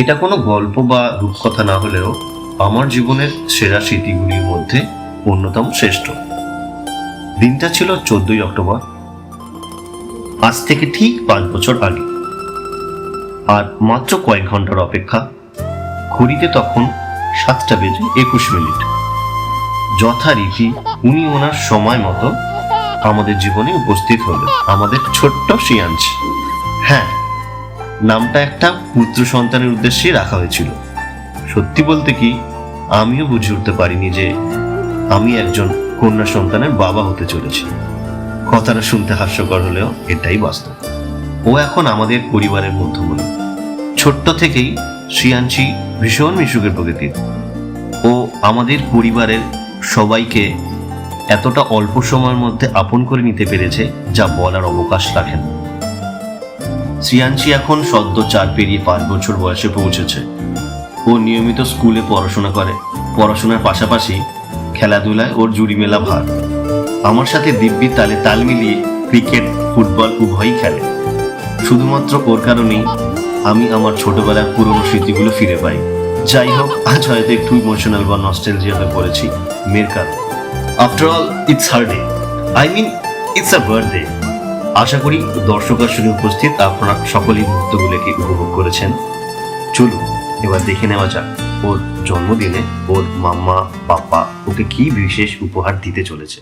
এটা কোনো গল্প বা রূপকথা না হলেও আমার জীবনের সেরা স্মৃতিগুলির মধ্যে অন্যতম শ্রেষ্ঠ। দিনটা ছিল 14ই অক্টোবর, আজ থেকে ঠিক 5 বছর আগে। আর মাত্র কয়েক ঘন্টার অপেক্ষা। ঘড়িতে তখন 7:21 যথারীতি উনি ওনার সময় মতো আমাদের জীবনে উপস্থিত হলেন, আমাদের ছোট্ট শ্রিয়াংশী। হ্যাঁ, নামটা একটা পুত্র সন্তানের উদ্দেশ্যে রাখা হয়েছিল। সত্যি বলতে কি, আমিও বুঝে উঠতে পারিনি যে আমি একজন কন্যা সন্তানের বাবা হতে চলেছি। কথাটা শুনতে হাস্যকর হলেও এটাই বাস্তব। ও এখন আমাদের পরিবারের মধ্যমণি। ছোট্ট থেকেই শ্রিয়াংশী ভীষণ মিশুকের প্রকৃতির। ও আমাদের পরিবারের সবাইকে এতটা অল্প সময়ের মধ্যে আপন করে নিতে পেরেছে যা বলার অবকাশ রাখেন। শ্রিয়াংশী এখন সদ্য 4 পেরিয়ে 5 বছর বয়সে পৌঁছেছে। ও নিয়মিত স্কুলে পড়াশোনা করে, পড়াশোনার পাশাপাশি খেলাধুলায় ওর জুড়ি মেলা ভার। আমার সাথে দিব্যি তালে তাল মিলিয়ে ক্রিকেট, ফুটবল উভয়ই খেলে। শুধুমাত্র ওর কারণেই আমি আমার ছোটবেলার পুরনো স্মৃতিগুলো ফিরে পাই। যাই হোক, আজ হয়তো একটু ইমোশনাল বা নস্টালজিয়া হয়ে পড়েছি মেয়ের কারণে। After all, it's her day, I mean it's a birthday. আশা করি দর্শক আসনে উপস্থিত আপনারা সকলেই মুহূর্তগুলোকে উপভোগ করেছেন। চলুন এবার দেখে নেওয়া যাক ওর জন্মদিনে ওর মাম্মা পাপ্পা ওকে কি বিশেষ উপহার দিতে চলেছে।